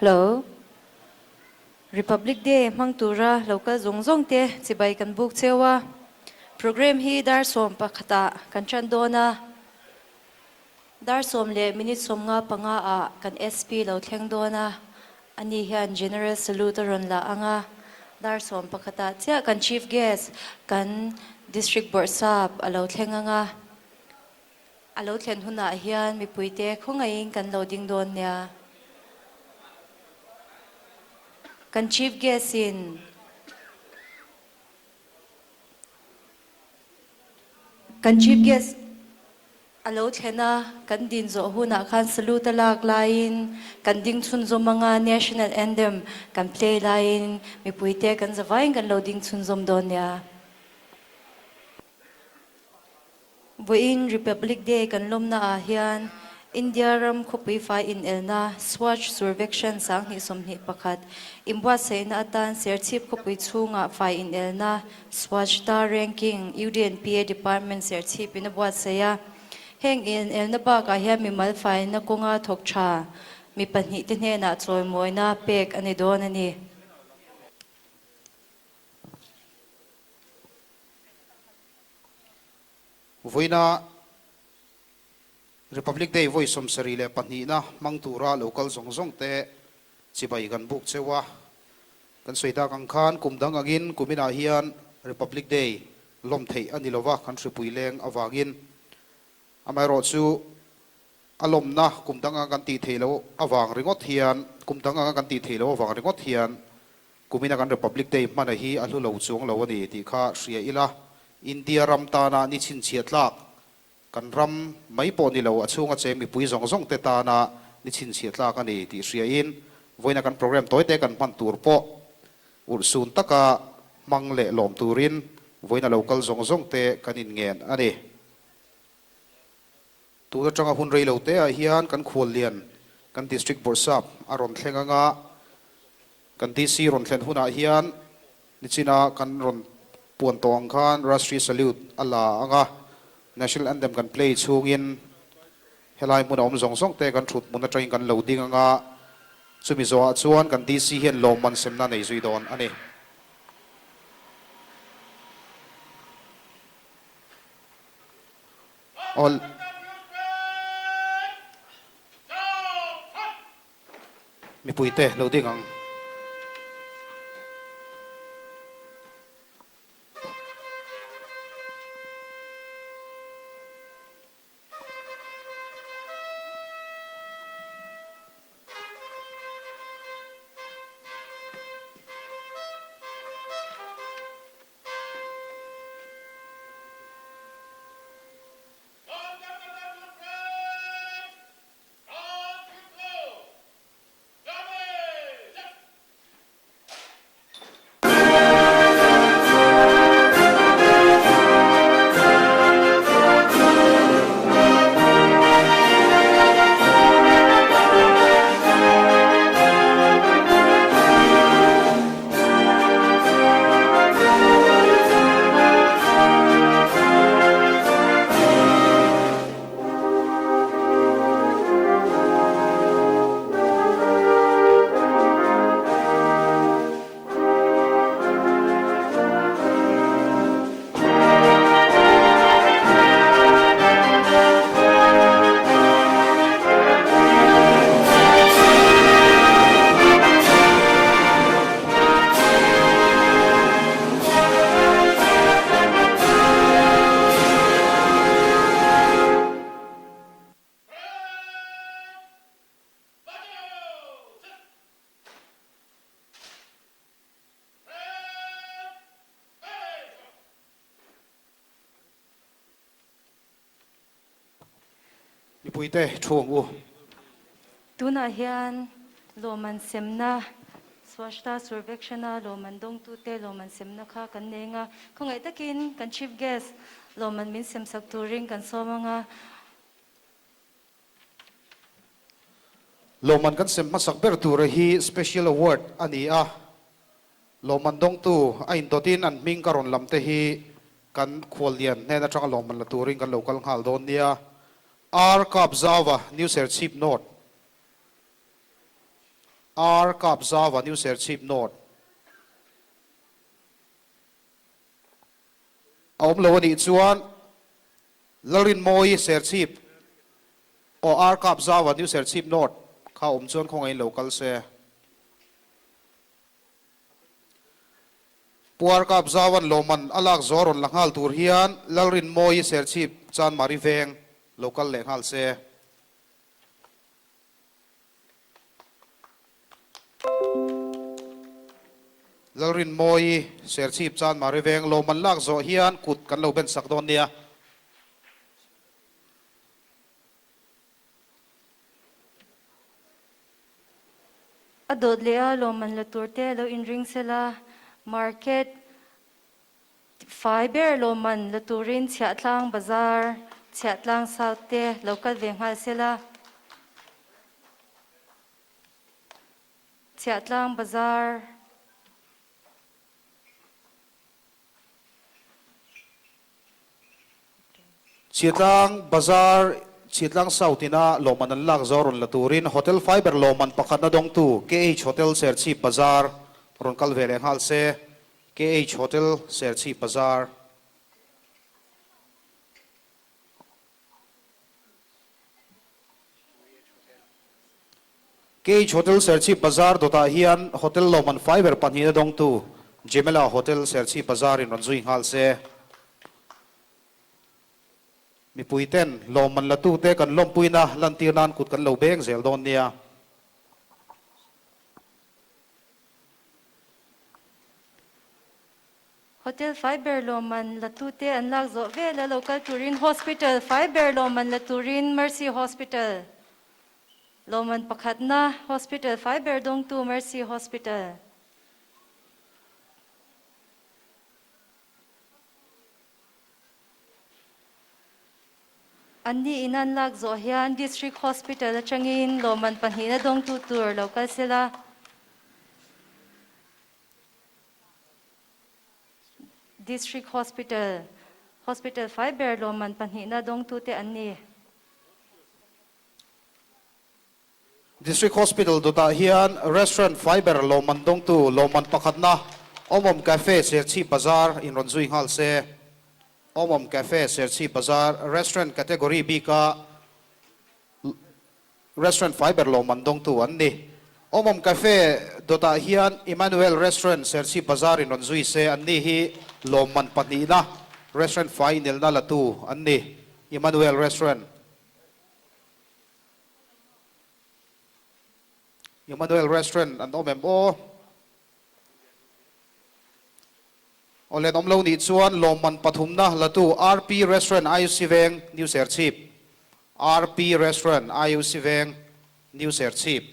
Hello. Republic Day mang tura local zongzong te chibai kan buk chewa program hi dar som pakhata kan chandona dar som le minute som nga panga a kan SP lo thleng dona ani hian general salute ron la anga dar som pakhata chia kan chief guest kan district board sap alo thleng anga alo thlen huna hian mi puite khongai kan loading don nia kan chief guest in kan chief guest alo thena kan din zo huna khan salute lak lain kan ding chun zo manga national anthem kan play lain mi puite kan zawain kan loading chun zom donya Buin Republic Day kan lomna a hian India ram khopui fai in elna Swatch Survekshan sang hi somni pakhat imwa seina atan serchip khopui chunga fai in elna Swatch star ranking UDNPA department serchip in abwa seya heng in elna ba ka hian mi mal fai na konga thokcha mi panhi te hne na choi moina pek ani don ani Voina Republic Day voice som sarile pani na mangtura local zongzong te chibai kan buk chewa kan soida kang khan kumdang agin kumina hian Republic Day lom thei anilowa kan thripuileng awangin amai ro chu alom na kumdang kan ti theilo awang ringot hian kumdang kan ti theilo awang ringot hian kumina kan Republic Day mana hi alu lo chung lo ani ti kha ria ila India ram ta na ni chin chiatlak kan ram mai po ni lo achunga che mi pui zong zong te ta na ni chin chiatlak ani ti ria in voina kan program toite kan man tur po ur sun taka mang le lom turin voina local zong zong te kanin ngen ani tu da changa hun rei lo te a hian kan khol lian kan district board sap aron thlenga nga kan DC ron thlen huna hian ni china kan ron puan tong khan Rashtriya Salute ala anga national anthem kan play chungin helai mun om zong zong te kan thut mun train kan loading anga chumi zo chuan kan DC hian lomman semna nei zui don ani all mi puite loading ang mi puite thuang u tuna hian loman semna swashta survekshana loman dong tu te loman semna kha kan nenga khongai takin kan chief guest loman min sem sak turing kan somanga loman kan sem masak ber tur hi special award ani a loman dong tu ain dotin an ming karon lamte hi kan kholian ne na tang loman la turing kan local hal don nia R Kapzava New Serchip Note R Kapzawa New Serchip North Aum Lawani Chuan Larin Moi Serchip o R Kapzawa New Serchip North Kha Chuan Khongai local se Puar Kapzawan Loman Alak Zoron Langhal Tur Hian Larin Moi Serchip Chan Mariveng local lenghal se Lalrin Moi Serchip Chan Mariveng Loman Lak Zo Hian Kut Kan Lo Ben Sakdon Nia Adod lea lo man la turte lo in ring sela market fiber lo man la turin Chiatlang bazar Chiatlang south te local venghal sela Chiatlang bazar Chiatlang Bazar Chiatlang Southina Loman Lak Zoron Laturin Hotel Fiber Loman Pakat na dong tu KH Hotel Serchip Bazar Ron Kalveleng hal se KH Hotel Serchip Bazar KH Hotel Serchip Bazar Dota Hian Hotel Loman Fiber Panhina dong tu Jemela Hotel Serchip Bazar in Ranzuing hal se mi puiten loman la tu te kan lom puina lantirnan kut kan lo beng zel don nia Hotel Fiber Loman Latute and Lagzo Vela Local Turin Hospital Fiber Loman Laturin Mercy Hospital Loman Pakatna Hospital Fiber Dong Tu Mercy Hospital Andi Inan Lagzo Hian District Hospital Changin Loman Panhina Dong Tu Tour Local Sila District Hospital Hospital Fiber Loman Panhina Dong Tu Te Anni District Hospital Dota Hian Restaurant Fiber Loman dong tu Loman Pakatna Omom Cafe Serchip Bazar in Ranzuing hal se Omom Cafe Serchip Bazar Restaurant Category B ka Restaurant Fiber Loman dong tu anni Omom Cafe Dota Hian Emmanuel Restaurant Serchip Bazar in Ranzui se anni hi Loman Panina Restaurant Final na latu anni Emmanuel Restaurant Emmanuel Restaurant and OMMO Olen omlo ni chuan Loman Pathumna latu RP Restaurant IUC Veng New Serchip RP Restaurant IUC Veng New Serchip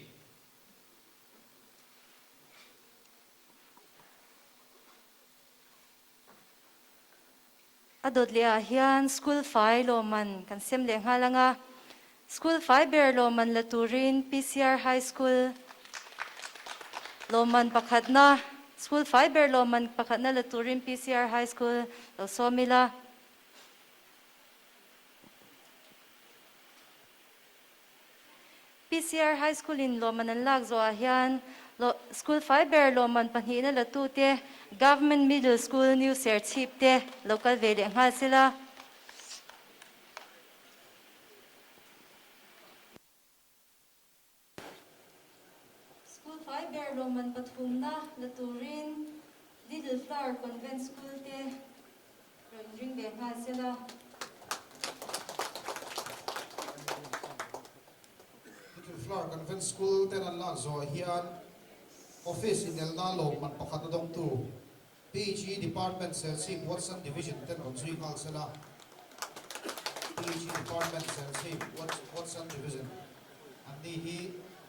Adod Lia Hian School Fi Loman Kansem Lenghalanga School Fiber Loman Laturin PCR High School Loman Pakatna School Fiber Loman Pakatna Laturin PCR High School Losomila PCR High School in Loman and Lagzo Ahian School Fiber Loman Panhina Latute Government Middle School New Serchip Te Local Vele Ang sila School Fiber Loman Pathumna Laturin Little Flower Convent School Te Ring Beng sila Little Flower Convent School tenan la zo hian office in Elna Loman Pakatna dong tu PG Department Serchip Watson Division ten Ranzui hal sela PG Department Serchip Watson Division anni hi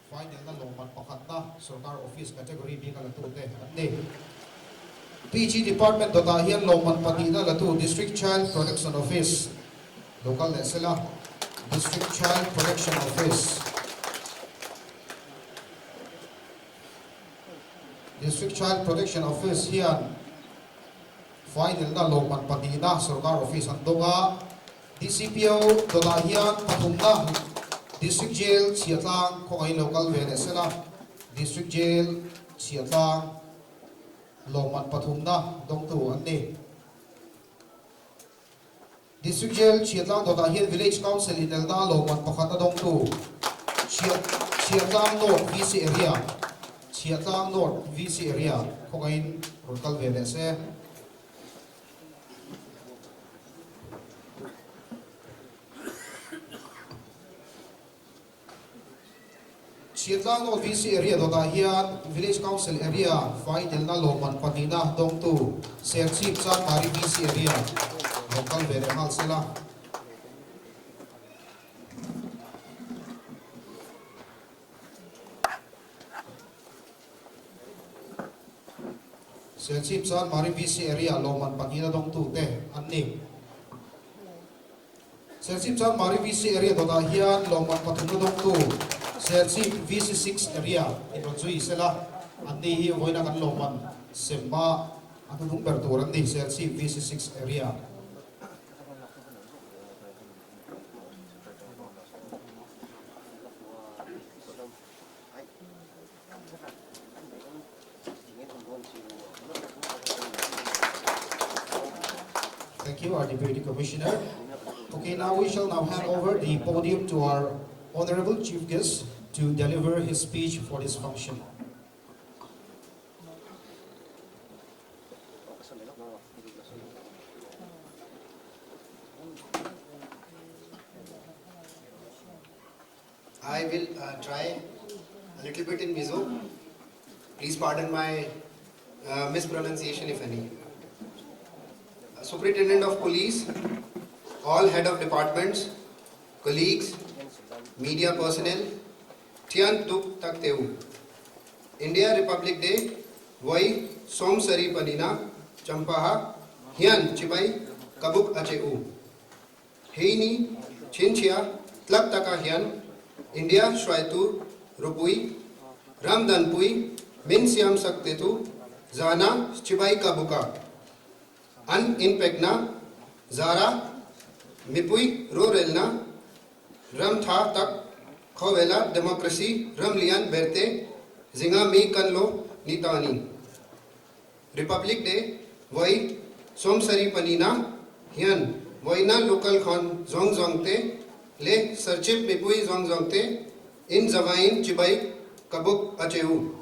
final na Loman Pakatna Sarkar Office Category B ka latu te anni PG Department dota hian Loman Patina latu District Child Protection Office local na sela District Child Protection Office District Child Protection Office hian final na Loman Patina Sarkar Office andonga DCPO dota hian Pathumna District Jail Chiatlang Khongai Local Venezuela district jail Chiatlang Longman Pathumna dong tu anni district jail Chiatlang dota hian village council in elda Longman pakhata dong tu Chiatlang North VC area Chiatlang North VC area khogain rokal vele se Chiatlang North VC area dota hian village council area fai delna Longman Patina dong tu ser chief chan mari VC area rokal vele mal sela ser chief chan mari VC area Longman Patina dong tu te anni ser chief chan mari VC area dota hian Longman Patina dong tu ser chief VC6 area in Rajui sela anni hi voina kan Longman semba atu dung berturan di ser chief VC6 area Thank you, our Deputy Commissioner. Okay, now we shall now hand over the podium to our Honorable Chief Guest to deliver his speech for this function. I will try a little bit in Mizo. Please pardon my mispronunciation if any. Superintendent of Police, all head of departments, colleagues, media personnel, Tian Tuk Tak Teu. India Republic Day, Vai Som Sari Panina, Champaha, Hian Chibai, Kabuk Acheu. Heini, Chinchia, Tlak Taka Hian, India Shraitu, Rupui, Ramdanpui, Min Siam Saktetu, Zana, Chibai Kabuka. An Inpegna, Zara, Mipui, Rorelna, Ram Tha Tak, Khovela, Democracy, Ramlian Berte, Zinga Mi Kanlo, Nitani. Republic Day, Vai, Somsari Panina, Hian, Voina Local Khan, Zong Zongte, Le Sarchip Mipui Zong Zongte, In Zavain Chibai, Kabuk Acheu.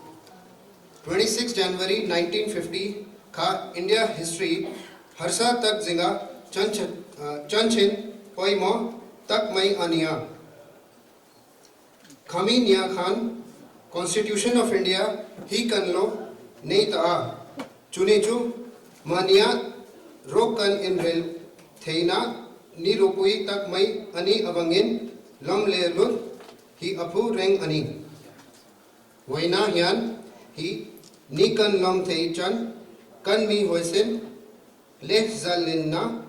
26 January 1950, Kha India History, Harsa Tak Zinga, Chanchin, Poimo, Tak Mai Ania. Khami Nia Khan, Constitution of India, Hi Kanlo, Neita, Chuneju, Mania, Rokan in Rel, Theina, Ni Rupui Tak Mai Ani Avangin, Lam Lerlut, Hi Apu Reng Ani. Waina Hian, Hi Nikan Lam Thei Chan, Kan Mi Hoisen, Leh Zalinna,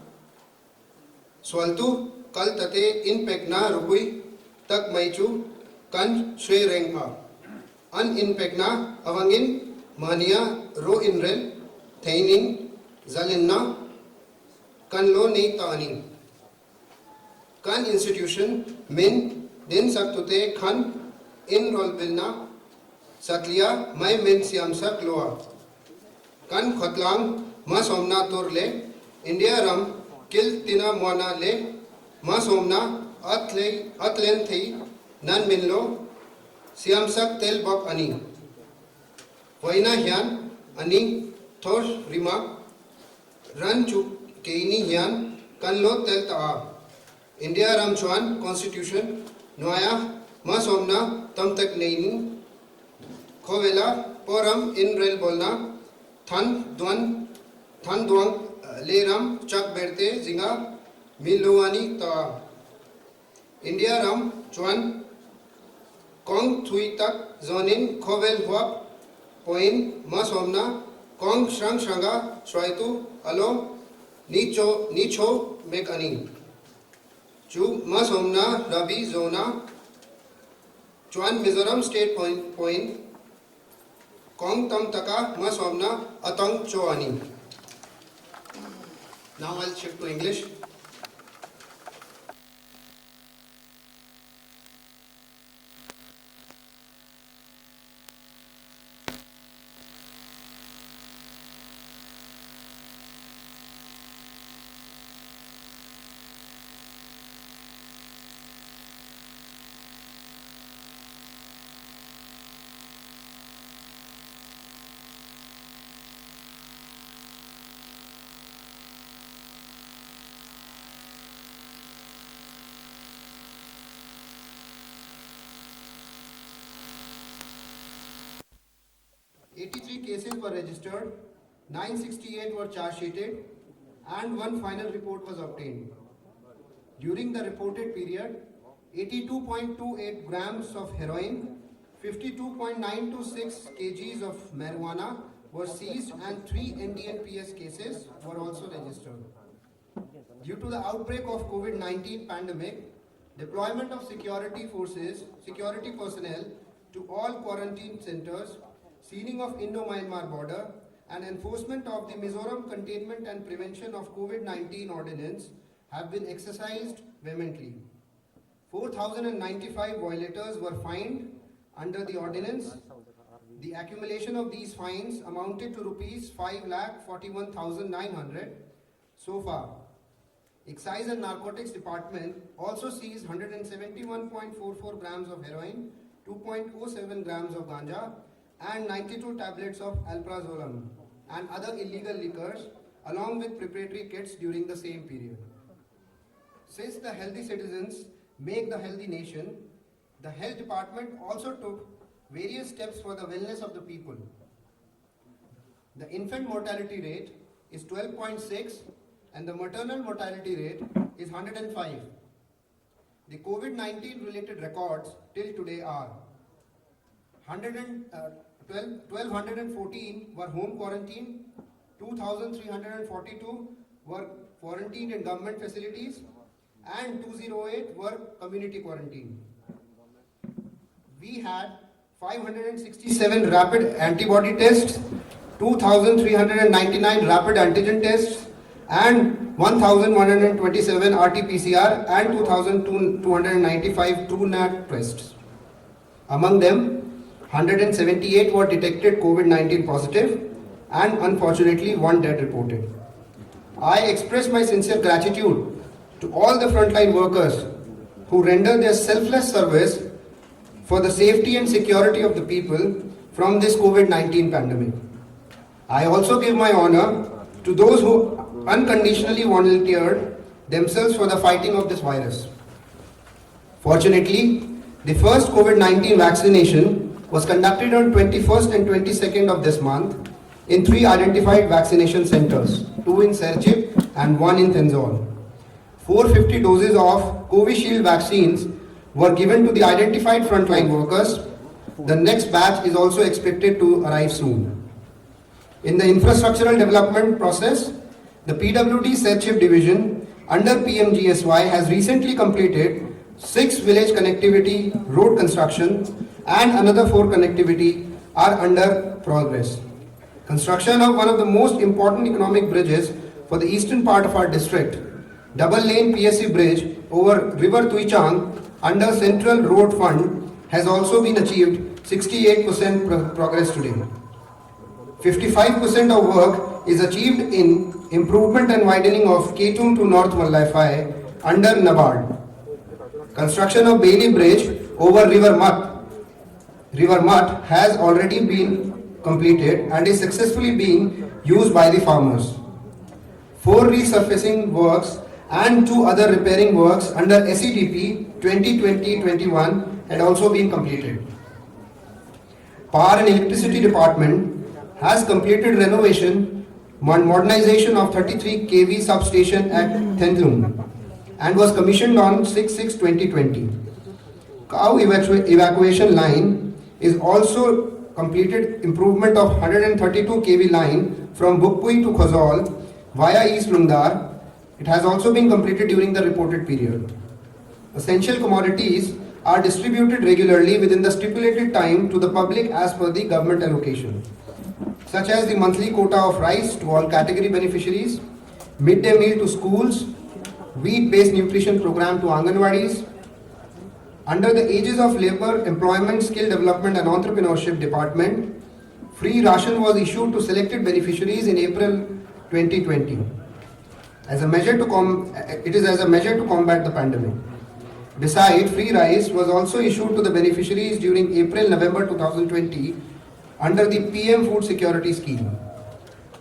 Swaltu, Kal Tate In Pekna Rupui, Tak Maichu, Kan Shwe Rengha. An In Pekna, Avangin, Mania, Ro Inrel, Thainin, Zalinna, Kan Lo Nei Tani. Kan Institution, Min, Din Saktute Khan, In Rolbilna, Satlia, Mai Min Siam Sak Loa. Kan Khotlang, Mas Omna Turle, India Ram, Kil Tina Mwana Le, Mas Omna, Atlen Thei, Nan Minlo, Siam Sak Tel Bak Ani. Vaina Hian, Ani, Thor Rima, Ran Chuk Keini Hian, Kanlo Tel Taa. India Ram Chuan, Constitution, Noaya, Mas Omna, Tam Tak Neini, Khovela, Poram In Rel Bolna, Than Duang, Leram, Chak Berte, Zinga, Miluani Ta. India Ram, Chuan, Kong Thui Tak, Zonin, Khovel Huap, Poin, Mas Omna, Kong Shrang Shranga, Shraitu, Alo, Nicho, Mekani. Chu, Mas Omna, Rabi, Zona, Chuan Mizoram State Point, Kong Tam Taka, Mas Omna, Atang Choani. Now I'll shift to English. 83 cases were registered, 968 were charge sheeted, and one final report was obtained. During the reported period, 82.28 grams of heroin, 52.926 kgs of marijuana were seized, and 3 NDNPS cases were also registered. Due to the outbreak of COVID-19 pandemic, deployment of security personnel to all quarantine centers, sealing of Indo-Myanmar border, and enforcement of the Mizoram Containment and Prevention of COVID-19 Ordinance have been exercised vehemently. 4,095 violators were fined under the ordinance. The accumulation of these fines amounted to rupees 5,41,900 so far. Excise and Narcotics Department also seized 171.44 grams of heroin, 2.07 grams of ganja, and 92 tablets of alprazolam and other illegal liquors, along with preparatory kits during the same period. Since the healthy citizens make the healthy nation, the Health Department also took various steps for the wellness of the people. The infant mortality rate is 12.6 and the maternal mortality rate is 105. The COVID-19 related records till today are 1,214 were home quarantine, 2,342 were quarantined in government facilities, and 208 were community quarantine. We had 567 rapid antibody tests, 2,399 rapid antigen tests, and 1,127 RT-PCR and 2,295 TrueNAT tests. Among them, 178 were detected COVID-19 positive, and unfortunately one death reported. I express my sincere gratitude to all the frontline workers who render their selfless service for the safety and security of the people from this COVID-19 pandemic. I also give my honor to those who unconditionally volunteered themselves for the fighting of this virus. Fortunately, the first COVID-19 vaccination was conducted on 21st and 22nd of this month in 3 identified vaccination centers, 2 in Serchhip and 1 in Tenzol. 450 doses of Covishield vaccines were given to the identified frontline workers. The next batch is also expected to arrive soon. In the infrastructural development process, the PWD Serchhip division under PMGSY has recently completed 6 village connectivity road construction and another 4 connectivity are under progress. Construction of one of the most important economic bridges for the eastern part of our district, double lane PSC bridge over River Tuichang under Central Road Fund, has also been achieved 68% progress today. 55% of work is achieved in improvement and widening of Ketum to North Mallai under NABARD. Construction of Bailey Bridge over River Mutt has already been completed and is successfully being used by the farmers. 4 resurfacing works and 2 other repairing works under SEDP 2020-21 had also been completed. Power and Electricity Department has completed renovation and modernization of 33 kV substation at Thendlung and was commissioned on 6/6/2020. Cow evacuation line is also completed improvement of 132 kV line from Bukpui to Khozol via East Lungdar. It has also been completed during the reported period. Essential commodities are distributed regularly within the stipulated time to the public as per the government allocation, such as the monthly quota of rice to all category beneficiaries, midday meal to schools, wheat-based nutrition program to Anganwadis. Under the Ages of Labour, Employment, Skill Development and Entrepreneurship Department, free ration was issued to selected beneficiaries in April 2020. It is as a measure to combat the pandemic. Besides, free rice was also issued to the beneficiaries during April-November 2020 under the PM Food Security Scheme.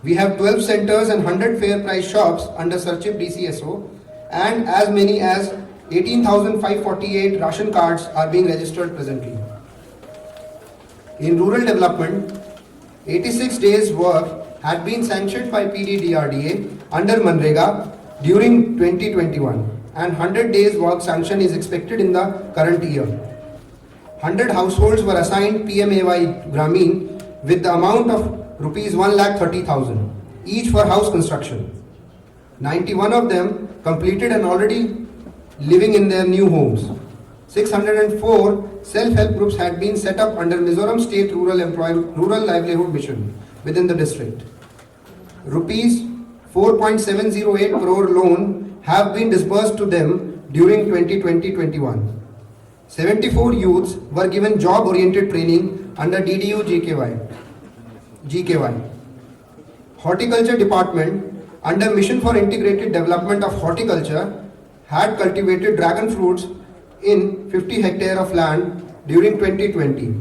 We have 12 centers and 100 fair price shops under Serchhip DCSO, and as many as 18,548 ration cards are being registered presently. In rural development, 86 days work had been sanctioned by PDDRDA under Manrega during 2021 and 100 days work sanction is expected in the current year. 100 households were assigned PMAY Grameen with the amount of rupees 1,30,000 each for house construction. 91 of them completed and already living in their new homes. 604 self-help groups had been set up under Mizoram State Rural Livelihood Mission within the district. Rupees 4.708 crore loan have been disbursed to them during 2020-21. 74 youths were given job-oriented training under DDU GKY. Horticulture Department under Mission for Integrated Development of Horticulture had cultivated dragon fruits in 50 hectare of land during 2020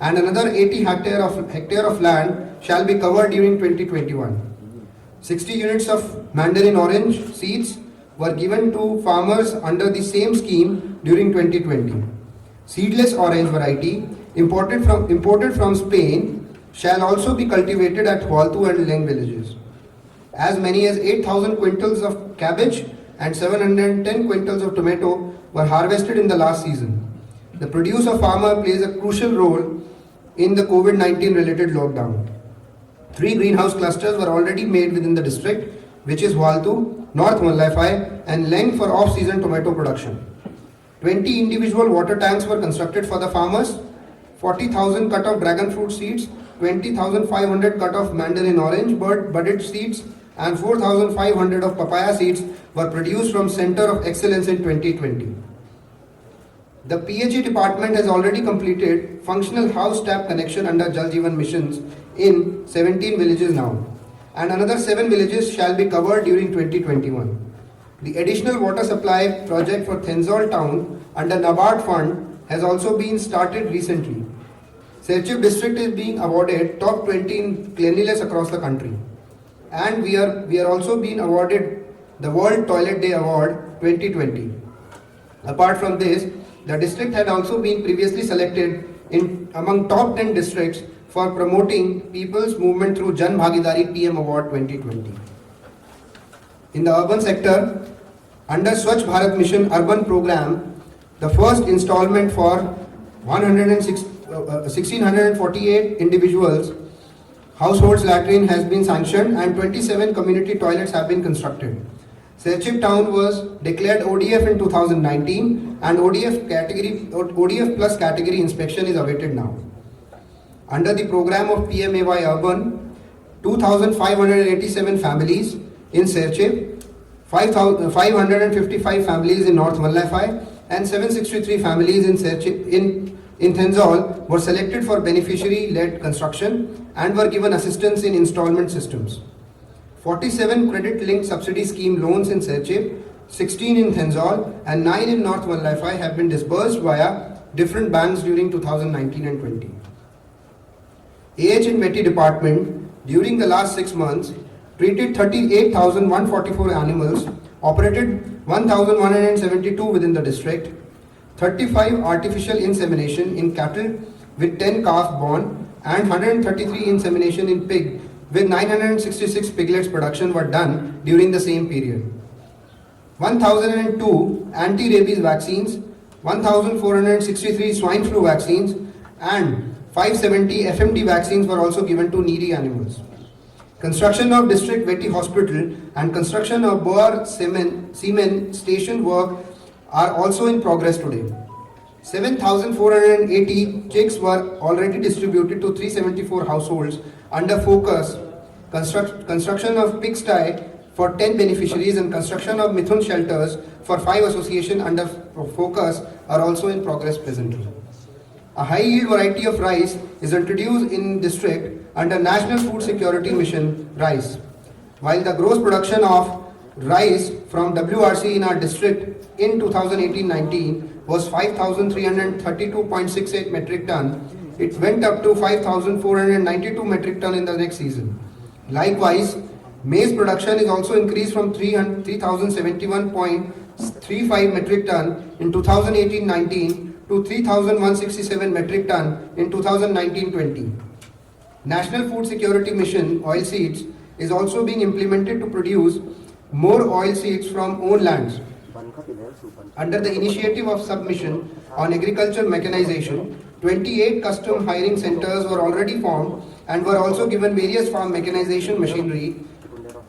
and another 80 hectare of land shall be covered during 2021. 60 units of mandarin orange seeds were given to farmers under the same scheme during 2020. Seedless orange variety imported from Spain shall also be cultivated at Hualtu and Leng villages. As many as 8,000 quintals of cabbage and 710 quintals of tomato were harvested in the last season. The produce of farmer plays a crucial role in the COVID-19 related lockdown. 3 greenhouse clusters were already made within the district, which is Hualtu, North Mallai and Leng for off-season tomato production. 20 individual water tanks were constructed for the farmers, 40,000 cut of dragon fruit seeds, 20,500 cut of mandarin orange budded seeds, and 4,500 of papaya seeds were produced from Center of Excellence in 2020. The PHE department has already completed functional house tap connection under Jal Jeevan missions in 17 villages now, and another 7 villages shall be covered during 2021. The additional water supply project for Thenzol town under NABARD fund has also been started recently. Serchhip district is being awarded top 20 in cleanliness across the country. And we are also being awarded the World Toilet Day Award 2020. Apart from this, the district had also been previously selected among top 10 districts for promoting people's movement through Jan Bhagidari PM Award 2020. In the urban sector, under Swachh Bharat Mission Urban Program, the first installment for 1,648 individuals households latrine has been sanctioned and 27 community toilets have been constructed. Serchhip town was declared ODF in 2019 and ODF plus category inspection is awaited now. Under the program of PMAY Urban, 2,587 families in Serchhip, 555 families in North Mallai and 763 families in Serchhip in Thenzol were selected for beneficiary-led construction and were given assistance in installment systems. 47 credit-linked subsidy scheme loans in Serchhip, 16 in Thenzol and 9 in North Mallai have been disbursed via different banks during 2019 and 20. AH and Veterinary Department during the last 6 months treated 38,144 animals, operated 1,172 within the district, 35 artificial insemination in cattle with 10 calves born and 133 insemination in pig with 966 piglets production were done during the same period. 1,002 anti-rabies vaccines, 1,463 swine flu vaccines and 570 FMD vaccines were also given to needy animals. Construction of district veterinary hospital and construction of Boer semen station work are also in progress today. 7,480 chicks were already distributed to 374 households under focus. Construction of pigsty for 10 beneficiaries and construction of Mithun shelters for 5 associations under focus are also in progress presently. A high yield variety of rice is introduced in district under National Food Security Mission RICE. While the gross production of rice from WRC in our district in 2018-19 was 5,332.68 metric ton, it went up to 5,492 metric ton in the next season. Likewise, maize production is also increased from 3,071.35 metric ton in 2018-19 to 3,167 metric ton in 2019-20. National Food Security Mission oilseeds is also being implemented to produce more oilseeds from own lands. Under the initiative of Submission on Agriculture Mechanization, 28 custom hiring centers were already formed and were also given various farm mechanization machinery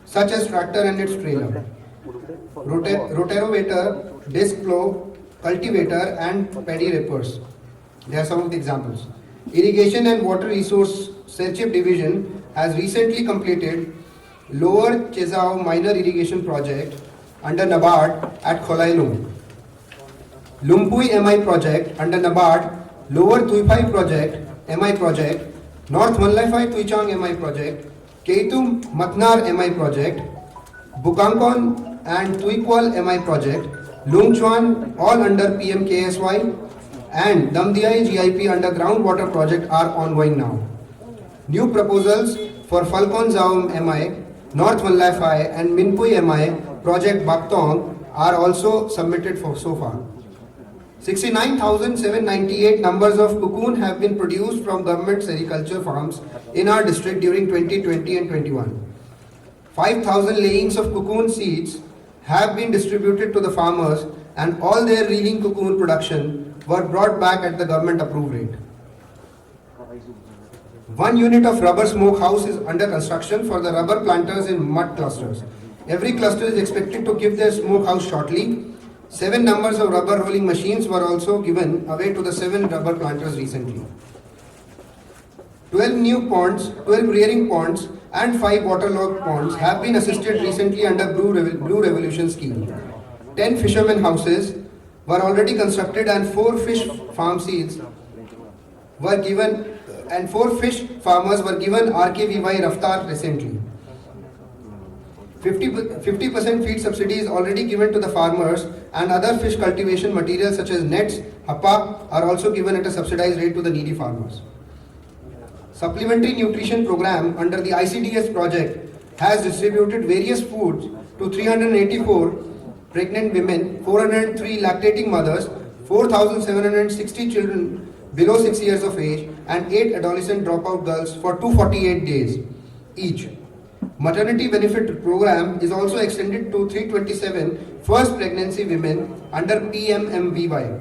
such as tractor and its trailer, rotorovator, disc plow, cultivator and paddy reapers. They are some of the examples. Irrigation and Water Resource Serchip Division has recently completed Lower Chezao Minor Irrigation Project under NABARD at Kholailung. Lumpui MI Project under NABARD, Lower Tuipai Project, MI Project, North Mallafai Tuichang MI Project, Keitum Matnar MI Project, Bukangkon and Tuikwal MI Project, Lungchuan all under PMKSY and Damdiai GIP under Groundwater Project are ongoing now. New proposals for Falcon Zaum MI, North Mallafai and Minpui MI Project Baktong are also submitted for so far. 69,798 numbers of cocoon have been produced from government sericulture farms in our district during 2020 and 21. 5,000 layings of cocoon seeds have been distributed to the farmers and all their reeling cocoon production were brought back at the government approved rate. 1 unit of rubber smoke house is under construction for the rubber planters in mud clusters. Every cluster is expected to give their smoke house shortly. 7 numbers of rubber rolling machines were also given away to the 7 rubber planters recently. 12 new ponds, 12 rearing ponds and 5 waterlogged ponds have been assisted recently under Blue Revolution scheme. 10 fishermen houses were already constructed and 4 fish farm seeds were given and 4 fish farmers were given RKVY Raftar recently. 50% feed subsidy is already given to the farmers and other fish cultivation materials such as nets, happa are also given at a subsidized rate to the needy farmers. Supplementary nutrition program under the ICDS project has distributed various foods to 384 pregnant women, 403 lactating mothers, 4,760 children below 6 years of age and 8 adolescent dropout girls for 248 days each. Maternity benefit program is also extended to 327 first pregnancy women under PMMVY.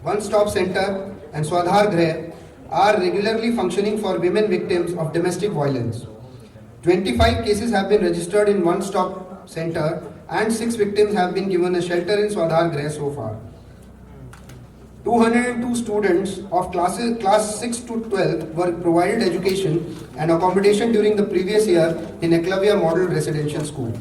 One Stop Center and Swadhar Greh are regularly functioning for women victims of domestic violence. 25 cases have been registered in One Stop Center and 6 victims have been given a shelter in Swadhar Greh so far. 202 students of class 6 to 12 were provided education and accommodation during the previous year in Eklavya Model Residential School.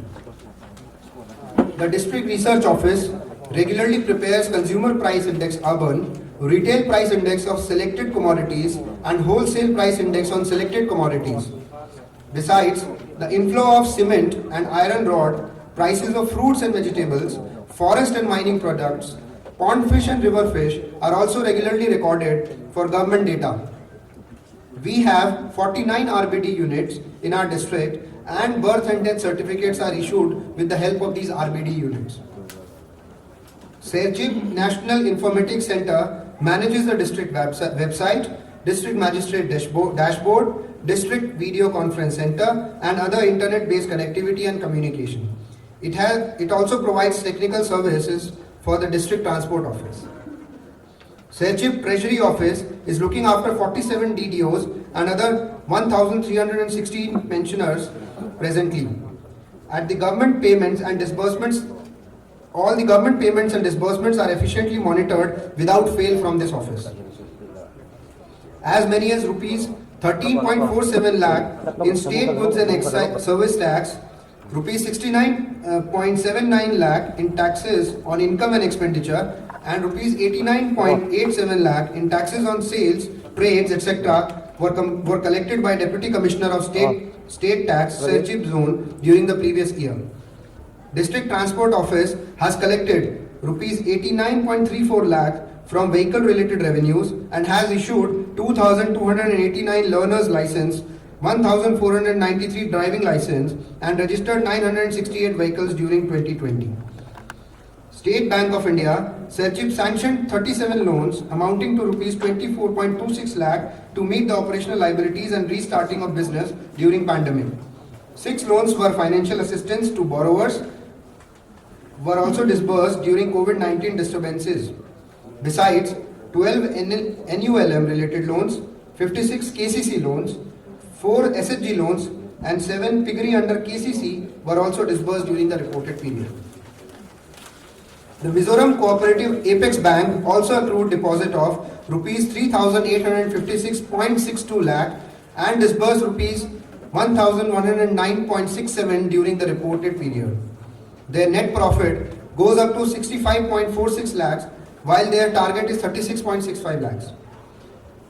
The District Research Office regularly prepares Consumer Price Index Urban, Retail Price Index of selected commodities and Wholesale Price Index on selected commodities. Besides, the inflow of cement and iron rod, prices of fruits and vegetables, forest and mining products, pond fish and river fish are also regularly recorded for government data. We have 49 RBD units in our district and birth and death certificates are issued with the help of these RBD units. Serchip National Informatics Center manages the district website, district magistrate dashboard, district video conference center and other internet-based connectivity and communication. It also provides technical services for the district transport office. Serchip Treasury Office is looking after 47 DDOs and other 1,316 pensioners presently. At the government payments and disbursements, all the government payments and disbursements are efficiently monitored without fail from this office. As many as rupees 13.47 lakh in state goods and excise service tax, rupees 69.79 lakh in taxes on income and expenditure and rupees 89.87 lakh in taxes on sales, trades, etc. were collected by Deputy Commissioner of State Tax, Serchip Zone during the previous year. District Transport Office has collected rupees 89.34 lakh from vehicle related revenues and has issued 2,289 learners license, 1,493 driving license and registered 968 vehicles during 2020. State Bank of India, Serchip sanctioned 37 loans amounting to rupees 24.26 lakh to meet the operational liabilities and restarting of business during pandemic. 6 loans were financial assistance to borrowers were also disbursed during COVID-19 disturbances. Besides, 12 NULM related loans, 56 KCC loans, 4 SHG loans and 7 piggery under KCC were also disbursed during the reported period. The Mizoram Cooperative Apex Bank also accrued deposit of rupees 3,856.62 lakh and disbursed rupees 1,109.67 during the reported period. Their net profit goes up to 65.46 lakhs while their target is 36.65 lakhs.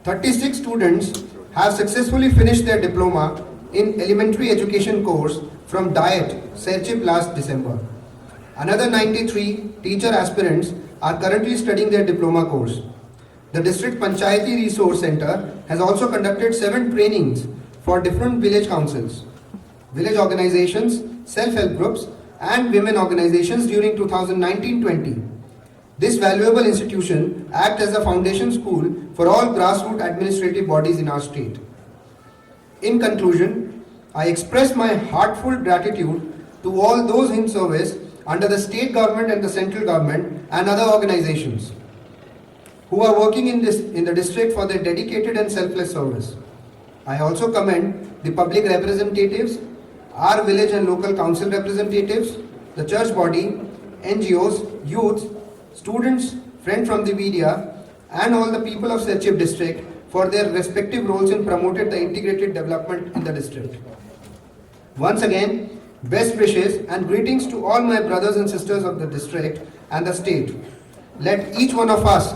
36 students have successfully finished their diploma in elementary education course from DIET, Serchip last December. Another 93 teacher aspirants are currently studying their diploma course. The District Panchayati Resource Center has also conducted 7 trainings for different village councils, village organizations, self-help groups and women organizations during 2019-20. This valuable institution acts as a foundation school for all grassroots administrative bodies in our state. In conclusion, I express my heartfelt gratitude to all those in service under the state government and the central government and other organizations who are working in the district for their dedicated and selfless service. I also commend the public representatives, our village and local council representatives, the church body, NGOs, youths, students, friends from the media, and all the people of Serchip district for their respective roles in promoting the integrated development in the district. Once again, best wishes and greetings to all my brothers and sisters of the district and the state. Let each one of us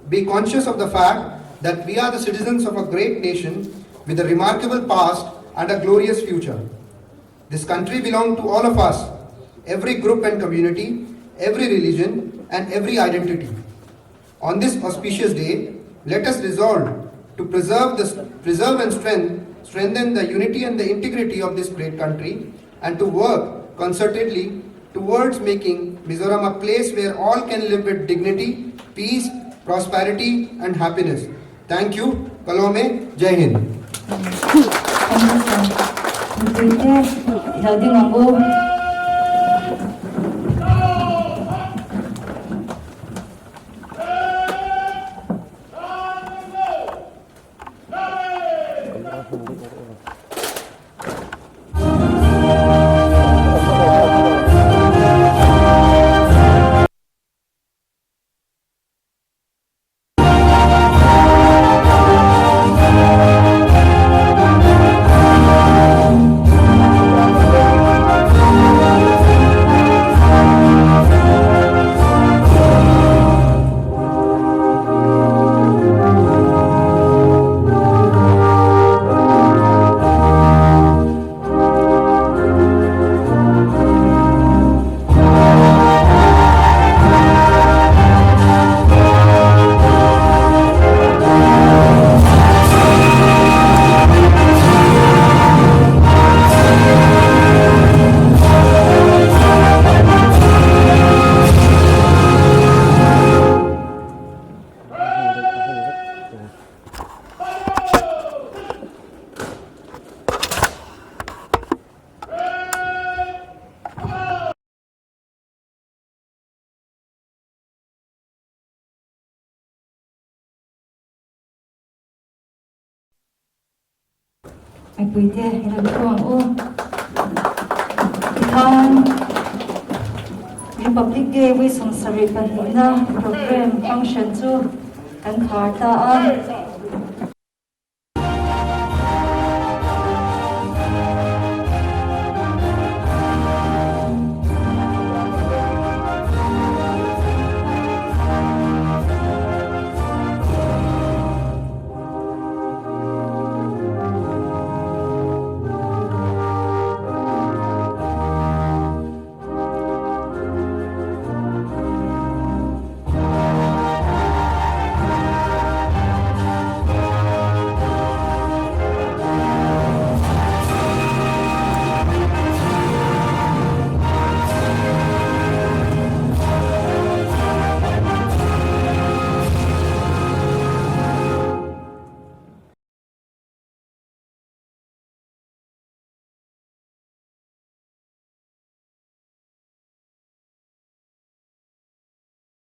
be conscious of the fact that we are the citizens of a great nation with a remarkable past and a glorious future. This country belongs to all of us, every group and community, every religion and every identity. On this auspicious day, let us resolve to preserve and strengthen the unity and the integrity of this great country and to work concertedly towards making Mizoram a place where all can live with dignity, peace, prosperity and happiness. Thank you. Kalome, Jai Hind. Ai pui te ila tuang o ikan Republic Day wi song sari panina program function chu kan thar ta a